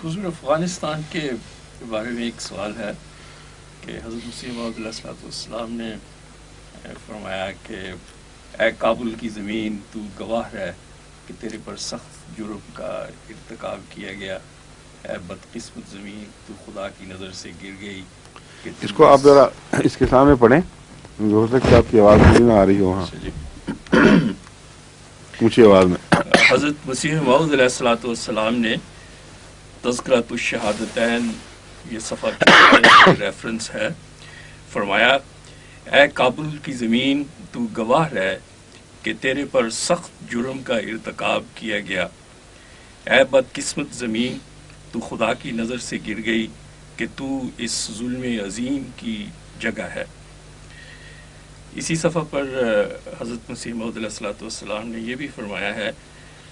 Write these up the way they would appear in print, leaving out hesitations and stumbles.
حضور افغانستان کے بارے میں ایک سوال ہے کہ حضرت مسیح موعود علیہ الصلوۃ والسلام نے فرمایا کہ اے کابل کی زمین تو گواہ رہ کہ تیرے پر سخت جرم کا ارتکاب کیا گیا، اے بدقسمت زمین تو خدا کی نظر سے گر گئی کہ اس کو آپ ذرا اس کے سامنے پڑھیں، ہو سکتا ہے آپ کی آواز مجھے نہ آ رہی ہو. ہاں جی اونچی آواز میں. حضرت مسیح موعود علیہ الصلوۃ والسلام نے تذکرۃ الشہادتین، یہ صفحہ ریفرنس ہے، فرمایا اے کابل کی زمین تو گواہ رہ کہ تیرے پر سخت جرم کا ارتکاب کیا گیا، اے بدقسمت زمین تو خدا کی نظر سے گر گئی کہ تو اس ظلم عظیم کی جگہ ہے. اسی صفحہ پر حضرت مسیح موعود علیہ الصلوۃ والسلام نے یہ بھی فرمایا ہے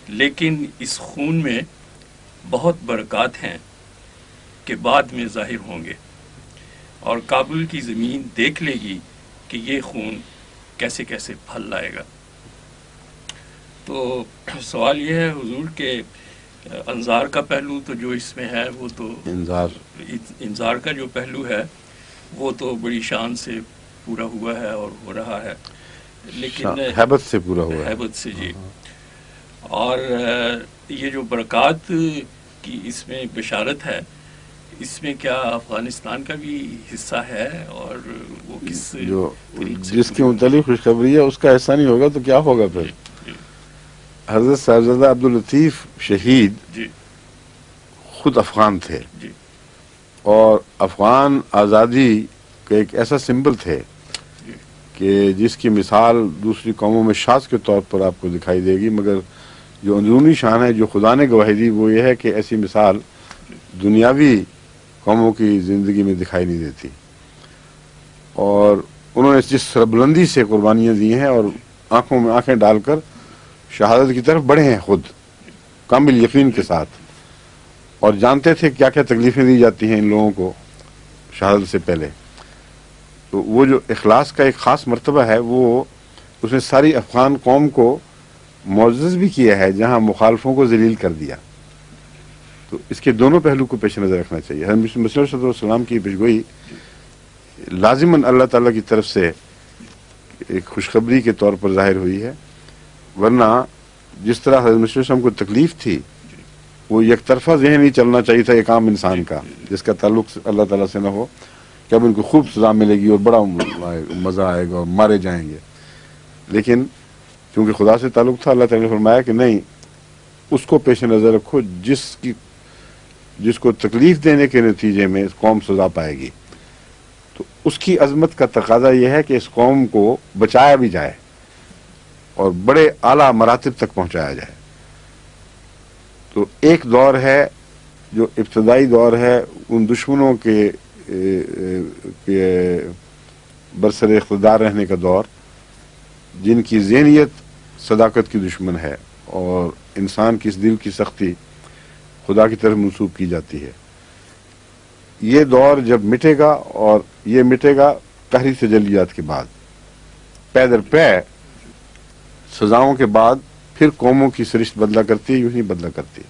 لیکن اس خون میں بہت برکات ہیں کہ بعد میں ظاہر ہوں گے، اور کابل کی زمین دیکھ لے گی کہ یہ خون کیسے کیسے پھل لائے گا. تو سوال یہ ہے حضور کہ انذار کا پہلو تو جو اس میں ہے وہ تو انذار کا جو پہلو ہے وہ تو بڑی شان سے پورا ہوا ہے اور ہو رہا ہے، لیکن ہیبت سے پورا ہوا ہے. ہیبت سے جی. اور یہ جو برکات کی اس میں بشارت ہے، اس میں کیا افغانستان کا بھی حصہ ہے اور وہ کس جو جس کے متعلق خوشخبری ہے اس کا حصہ نہیں ہوگا تو کیا ہوگا پھر؟ حضرت صاحبزادہ عبداللطیف شہید جی خود افغان تھے جی اور افغان آزادی کا ایک ایسا سمبل تھے کہ جس کی مثال دوسری قوموں میں شاذ کے طور پر آپ کو دکھائی دے گی، مگر جو اندرونی شان ہے جو خدا نے گواہی دی وہ یہ ہے کہ ایسی مثال دنیاوی قوموں کی زندگی میں دکھائی نہیں دیتی. اور انہوں نے جس سربلندی سے قربانیاں دی ہیں اور آنکھوں میں آنکھیں ڈال کر شہادت کی طرف بڑھے ہیں خود کامل یقین کے ساتھ، اور جانتے تھے کیا کیا تکلیفیں دی جاتی ہیں ان لوگوں کو شہادت سے پہلے. تو وہ جو اخلاص کا ایک خاص مرتبہ ہے وہ اس نے ساری افغان قوم کو معزز بھی کیا ہے جہاں مخالفوں کو ذلیل کر دیا. تو اس کے دونوں پہلو کو پیش نظر رکھنا چاہیے. حضرت مسیح صلی اللہ علیہ وسلم کی پیشگوئی لازماً اللہ تعالیٰ کی طرف سے ایک خوشخبری کے طور پر ظاہر ہوئی ہے، ورنہ جس طرح حضرت مسیح صلی اللہ علیہ وسلم کو تکلیف تھی وہ یک طرفہ ذہن ہی چلنا چاہیے تھا ایک عام انسان کا جس کا تعلق اللہ تعالیٰ سے نہ ہو کہ اب ان کو خوب سزا ملے گی اور بڑا مزہ آئے گا اور مارے جائیں گے. لیکن کیونکہ خدا سے تعلق تھا، اللہ تعالیٰ نے فرمایا کہ نہیں، اس کو پیش نظر رکھو جس کو تکلیف دینے کے نتیجے میں قوم سزا پائے گی. تو اس کی عظمت کا تقاضا یہ ہے کہ اس قوم کو بچایا بھی جائے اور بڑے اعلیٰ مراتب تک پہنچایا جائے. تو ایک دور ہے جو ابتدائی دور ہے ان دشمنوں کے برسر اقتدار رہنے کا دور جن کی ذہنیت صداقت کی دشمن ہے اور انسان کی اس دل کی سختی خدا کی طرف منسوب کی جاتی ہے. یہ دور جب مٹے گا اور یہ مٹے گا قہری تجلیات کے بعد، پے در پے سزاؤں کے بعد پھر قوموں کی سرشت بدلا کرتی ہے، یوں ہی بدلا کرتی ہے.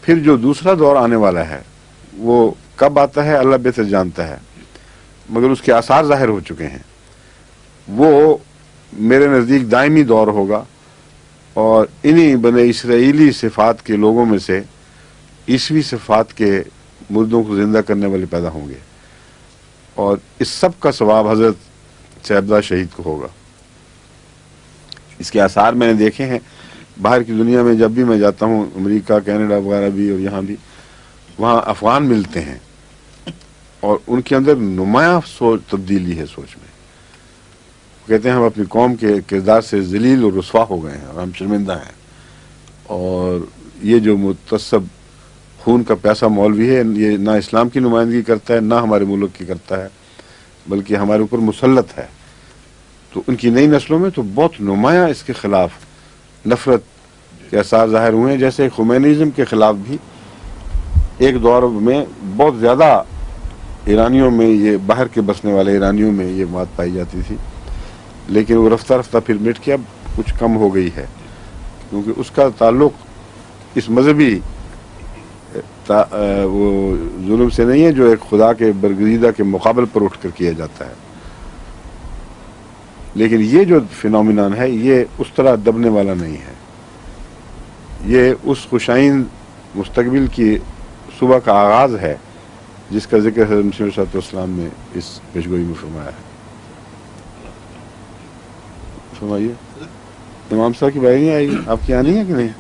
پھر جو دوسرا دور آنے والا ہے وہ کب آتا ہے اللہ بہتر جانتا ہے، مگر اس کے آثار ظاہر ہو چکے ہیں. وہ میرے نزدیک دائمی دور ہوگا اور انہی بنی اسرائیلی صفات کے لوگوں میں سے عیسوی صفات کے مردوں کو زندہ کرنے والے پیدا ہوں گے، اور اس سب کا ثواب حضرت صاحبزادہ شہید کو ہوگا. اس کے آثار میں نے دیکھے ہیں باہر کی دنیا میں. جب بھی میں جاتا ہوں امریکہ، کینیڈا وغیرہ بھی اور یہاں بھی، وہاں افغان ملتے ہیں اور ان کے اندر نمایاں تبدیلی ہے سوچ میں. کہتے ہیں ہم اپنی قوم کے کردار سے ذلیل اور رسوا ہو گئے ہیں اور ہم شرمندہ ہیں، اور یہ جو متصب خون کا پیاسہ مولوی ہے یہ نہ اسلام کی نمائندگی کرتا ہے نہ ہمارے ملک کی کرتا ہے بلکہ ہمارے اوپر مسلط ہے. تو ان کی نئی نسلوں میں تو بہت نمایاں اس کے خلاف نفرت کے آثار ظاہر ہوئے ہیں. جیسے خمینیزم کے خلاف بھی ایک دور میں بہت زیادہ ایرانیوں میں، یہ باہر کے بسنے والے ایرانیوں میں یہ بات پائی جاتی تھی، لیکن وہ رفتہ رفتہ پھر مٹ کے اب کچھ کم ہو گئی ہے، کیونکہ اس کا تعلق اس مذہبی وہ ظلم سے نہیں ہے جو ایک خدا کے برگزیدہ کے مقابل پر اٹھ کر کیا جاتا ہے، لیکن یہ جو فینومینان ہے یہ اس طرح دبنے والا نہیں ہے، یہ اس خوشائن مستقبل کی صبح کا آغاز ہے جس کا ذکر حضرت مسیح علیہ السلام نے اس پیشگوئی میں فرمایا ہے۔ فرمائیے، امام صاحب کی بھائی نہیں آئی، آپ کی آنی ہے کہ نہیں؟